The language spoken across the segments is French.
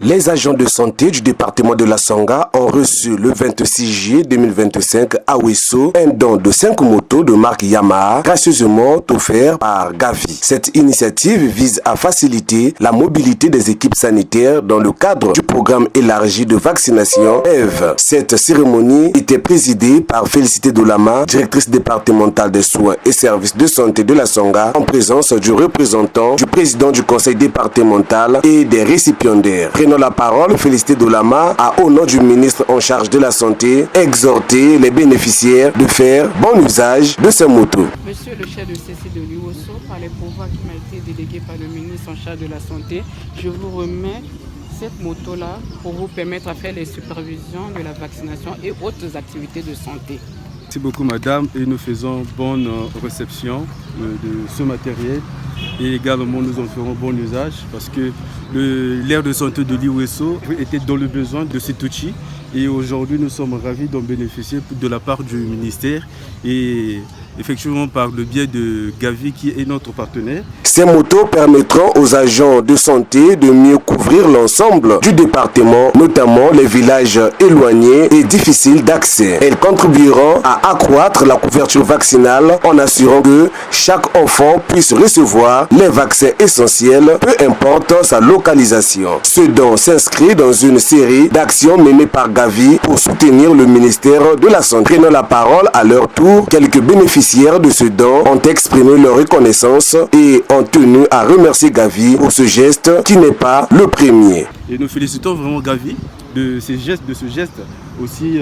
Les agents de santé du département de la Sangha ont reçu le 26 juillet 2025 à Ouesso un don de 5 motos de marque Yamaha, gracieusement offert par Gavi. Cette initiative vise à faciliter la mobilité des équipes sanitaires dans le cadre du programme élargi de vaccination EVE. Cette cérémonie était présidée par Félicité Dolama, directrice départementale des soins et services de santé de la Sangha, en présence du représentant du président du conseil départemental et des récipiendaires. Prenant la parole, Félicité Dolama a, au nom du ministre en charge de la santé, exhorté les bénéficiaires de faire bon usage de ces motos. Monsieur le chef de CC de l'UOSO, par les pouvoirs qui m'a été délégué par le ministre en charge de la santé, je vous remets cette moto-là pour vous permettre à faire les supervisions de la vaccination et autres activités de santé. Merci beaucoup madame et nous faisons bonne réception de ce matériel et également nous en ferons bon usage parce que l'aire de santé de l'UOSO était dans le besoin de cet outil et aujourd'hui nous sommes ravis d'en bénéficier de la part du ministère et effectivement par le biais de Gavi qui est notre partenaire. Ces motos permettront aux agents de santé de mieux couvrir l'ensemble du département, notamment les villages éloignés et difficiles d'accès. Elles contribueront à accroître la couverture vaccinale en assurant que chaque enfant puisse recevoir les vaccins essentiels, peu importe sa localisation. Ce don s'inscrit dans une série d'actions menées par Gavi pour soutenir le ministère de la Santé. Prenant la parole à leur tour, quelques bénéficiaires de ce don ont exprimé leur reconnaissance et ont tenu à remercier Gavi pour ce geste qui n'est pas le premier. Et nous félicitons vraiment Gavi de ce geste aussi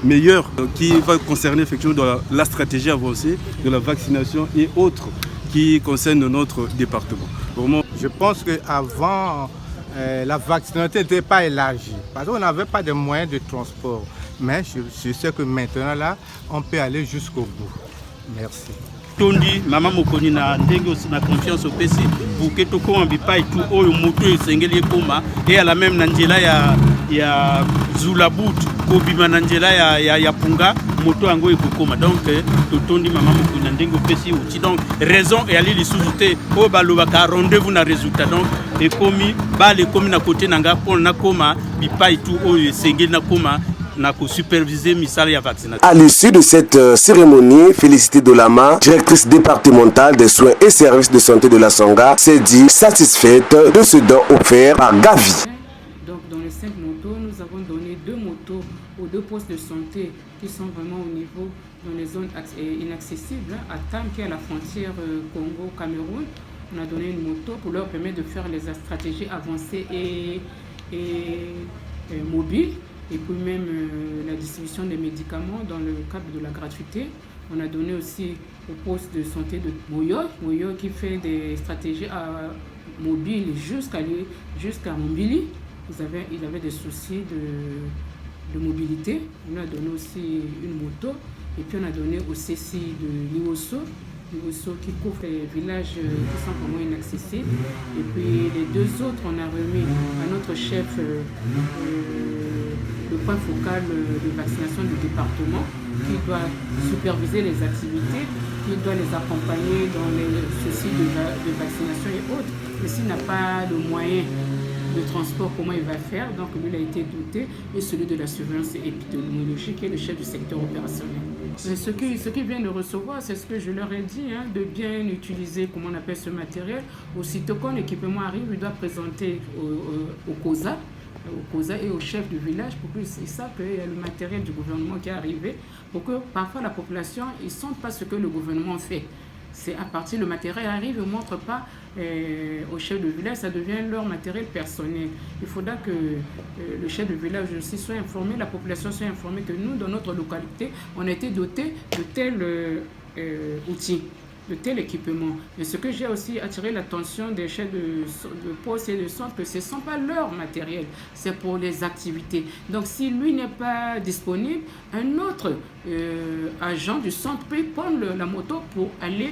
meilleur qui va concerner effectivement dans la stratégie avancée de la vaccination et autres qui concernent notre département. Vraiment. Je pense qu'avant, la vaccination n'était pas élargie parce qu'on n'avait pas de moyens de transport. Mais je sais que maintenant, là, on peut aller jusqu'au bout. Merci. Tondi mama mokoni na ndenge aussi na confiance au PC pour que to ko ambipa et tout oyo moto esengeli koma et à la même nanjela ya Zulabut ko bima nanjela ya punga moto ango ekokoma donc to tondi mama mokoni na ndenge au PC outil donc raison et ali lisuzuté o balobaka rendez-vous na résultat donc et komi ba le komi na côté nanga pour na koma bipa et tout oyo esengeli na koma. À l'issue de cette cérémonie, Félicité Dolama, directrice départementale des soins et services de santé de la Sangha, s'est dit satisfaite de ce don offert par Gavi. Donc dans les 5 motos, nous avons donné 2 motos aux 2 postes de santé qui sont vraiment au niveau dans les zones inaccessibles, à Tam qui est à la frontière Congo-Cameroun. On a donné une moto pour leur permettre de faire les stratégies avancées et mobiles. Et puis même la distribution des médicaments dans le cadre de la gratuité. On a donné aussi au poste de santé de Moyo qui fait des stratégies mobiles jusqu'à Mombili. Ils avaient des soucis de mobilité. On a donné aussi une moto. Et puis on a donné au CCI de l'UOSO qui couvre les villages qui sont vraiment inaccessibles. Et puis les 2 autres, on a remis à notre chef le point focal de vaccination du département qui doit superviser les activités, qui doit les accompagner dans les soucis de vaccination et autres. Mais s'il n'a pas le moyen de transport, comment il va faire? Donc lui, il a été doté, et celui de la surveillance épidémiologique qui est le chef du secteur opérationnel. Ce qu'ils viennent de recevoir, c'est ce que je leur ai dit, de bien utiliser, comment on appelle ce matériel. Aussitôt qu'un équipement arrive, il doit présenter au COSA et au chef du village pour qu'ils savent qu'il y a le matériel du gouvernement qui est arrivé, pour que parfois la population ne sente pas ce que le gouvernement fait. C'est à partir du matériel arrive, ne montre pas au chef de village, ça devient leur matériel personnel. Il faudra que le chef de village aussi soit informé, la population soit informée que nous, dans notre localité, on a été doté de tel outil, de tel équipement. Mais ce que j'ai aussi attiré l'attention des chefs de poste et de centre, que ce ne sont pas leur matériel, c'est pour les activités. Donc si lui n'est pas disponible, un autre agent du centre peut prendre la moto pour aller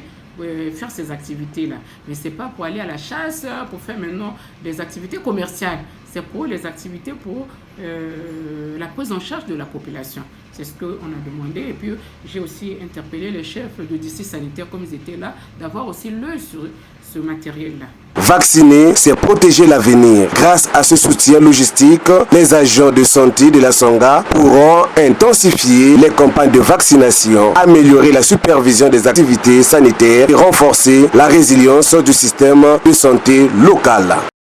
faire ces activités-là. Mais ce n'est pas pour aller à la chasse, pour faire maintenant des activités commerciales. C'est pour les activités, pour la prise en charge de la population. C'est ce qu'on a demandé. Et puis, j'ai aussi interpellé les chefs de district sanitaire, comme ils étaient là, d'avoir aussi l'œil sur ce matériel-là. Vacciner, c'est protéger l'avenir. Grâce à ce soutien logistique, les agents de santé de la Sangha pourront intensifier les campagnes de vaccination, améliorer la supervision des activités sanitaires et renforcer la résilience du système de santé local.